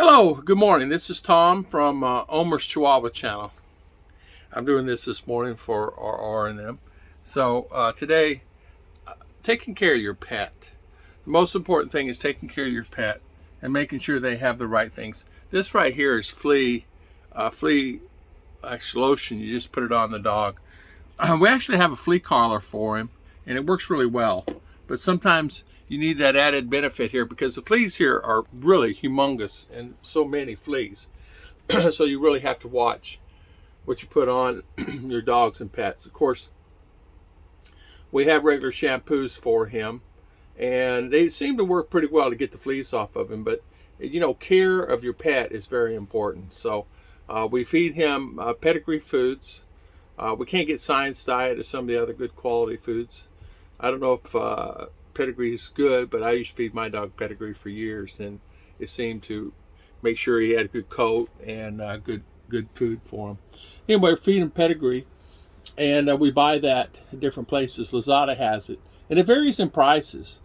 Hello, good morning. This is Tom from Omer's Chihuahua channel. I'm doing this morning for our R&M. So today, taking care of your pet. The most important thing is taking care of your pet and making sure they have the right things. This right here is flea lotion. You just put it on the dog. We actually have a flea collar for him, and it works really well. But sometimes you need that added benefit here because the fleas here are really humongous and so many fleas. So you really have to watch what you put on your dogs and pets. Of course, we have regular shampoos for him, and they seem to work pretty well to get the fleas off of him. But you know, care of your pet is very important. So we feed him pedigree foods. We can't get science diet or some of the other good quality foods. I don't know if pedigree is good, but I used to feed my dog pedigree for years, and it seemed to make sure he had a good coat and good food for him. Anyway, feed him pedigree, and we buy that at different places. Lazada has it, and it varies in prices,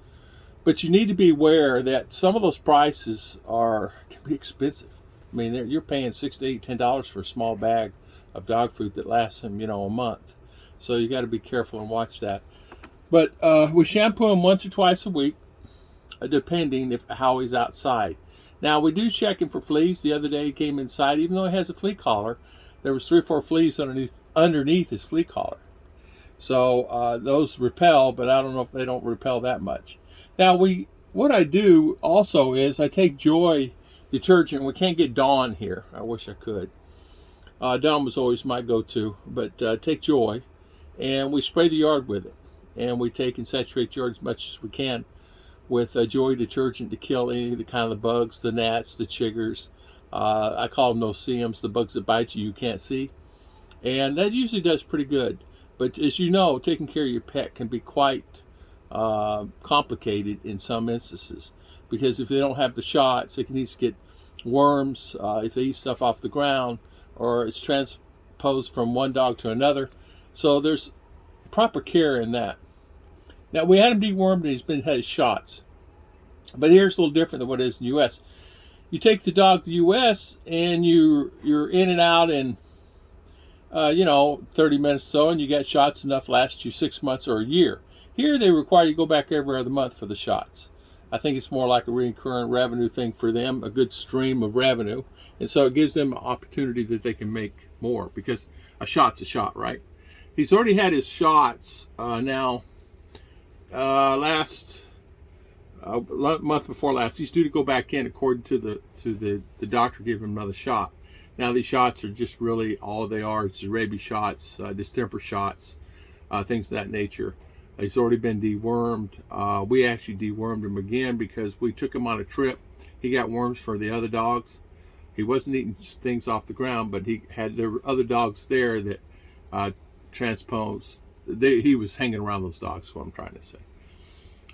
but you need to be aware that some of those prices can be expensive. I mean, you're paying $6 to $8, $10 for a small bag of dog food that lasts him, a month. So you got to be careful and watch that. But we shampoo him once or twice a week, depending how he's outside. Now, we do check him for fleas. The other day he came inside, even though he has a flea collar, there was 3 or 4 fleas underneath his flea collar. So those repel, but I don't know if they don't repel that much. Now, what I do also is I take Joy detergent. We can't get Dawn here. I wish I could. Dawn was always my go-to, but take Joy, and we spray the yard with it. And we take and saturate the yard as much as we can with Joy detergent to kill any of the kind of the bugs, the gnats, the chiggers. I call them no-see-ums, the bugs that bite you can't see. And that usually does pretty good. But as you know, taking care of your pet can be quite complicated in some instances. Because if they don't have the shots, they can easily get worms if they eat stuff off the ground, or it's transposed from one dog to another. So there's proper care in that. Now, we had him dewormed and he's had his shots. But here's a little different than what it is in the U.S. You take the dog to the U.S. and you're in and out in 30 minutes or so, and you get shots enough to last you 6 months or a year. Here they require you to go back every other month for the shots. I think it's more like a recurrent revenue thing for them, a good stream of revenue. And so it gives them an opportunity that they can make more, because a shot's a shot, right? He's already had his shots last month before last. He's due to go back in according to the doctor giving him another shot. Now these shots are just really all they are. It's rabies shots, distemper shots, things of that nature. He's already been dewormed. We actually dewormed him again because we took him on a trip. He got worms for the other dogs. He wasn't eating things off the ground, but there were other dogs there that transposed. He was hanging around those dogs, is what I'm trying to say.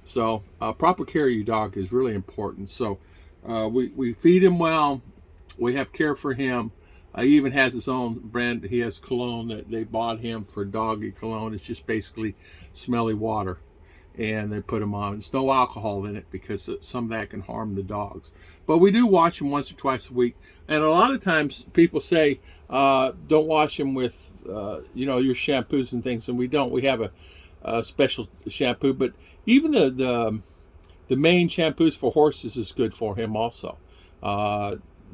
So proper care of your dog is really important. So we feed him well. We have care for him. He even has his own brand. He has cologne that they bought him for doggy cologne. It's just basically smelly water, and they put him on. There's no alcohol in it because some of that can harm the dogs. But we do wash him once or twice a week. And a lot of times people say, don't wash him with, your shampoos and things. And we don't. We have a special shampoo. But even the main shampoos for horses is good for him also.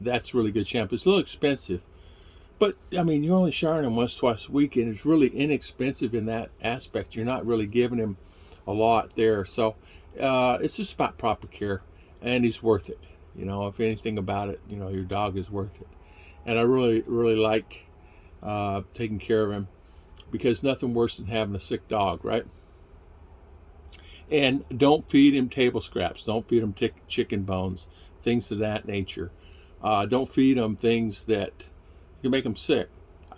That's really good shampoo. It's a little expensive. But, I mean, you're only showering him once, twice a week, and it's really inexpensive in that aspect. You're not really giving him a lot there. So it's just about proper care, and he's worth it. If anything about it, your dog is worth it. And I really, really like taking care of him, because nothing worse than having a sick dog, right? And don't feed him table scraps. Don't feed him chicken bones, things of that nature. Don't feed them things that can make them sick.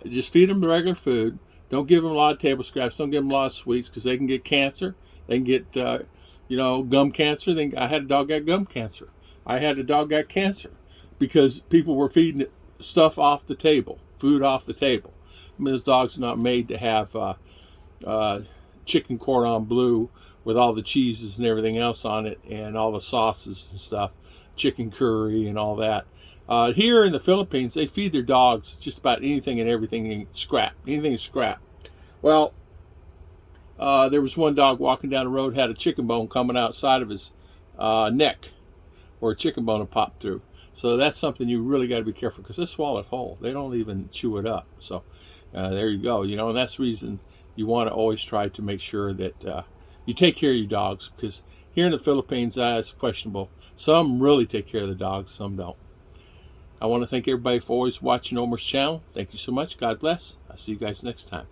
Just feed them the regular food. Don't give them a lot of table scraps. Don't give them a lot of sweets, because they can get cancer. They can get, gum cancer. I had a dog got gum cancer. I had a dog got cancer because people were feeding it stuff off the table, food off the table. I mean, this dog's not made to have chicken cordon bleu with all the cheeses and everything else on it, and all the sauces and stuff, chicken curry and all that. Here in the Philippines, they feed their dogs just about anything and everything scrap. Anything is scrap. Well, there was one dog walking down the road, had a chicken bone coming outside of his neck, or a chicken bone had popped through. So that's something you really got to be careful, because they swallow it whole. They don't even chew it up. So there you go. And that's the reason you want to always try to make sure that you take care of your dogs, because here in the Philippines, it's questionable. Some really take care of the dogs, some don't. I want to thank everybody for always watching Omer's channel. Thank you so much. God bless. I'll see you guys next time.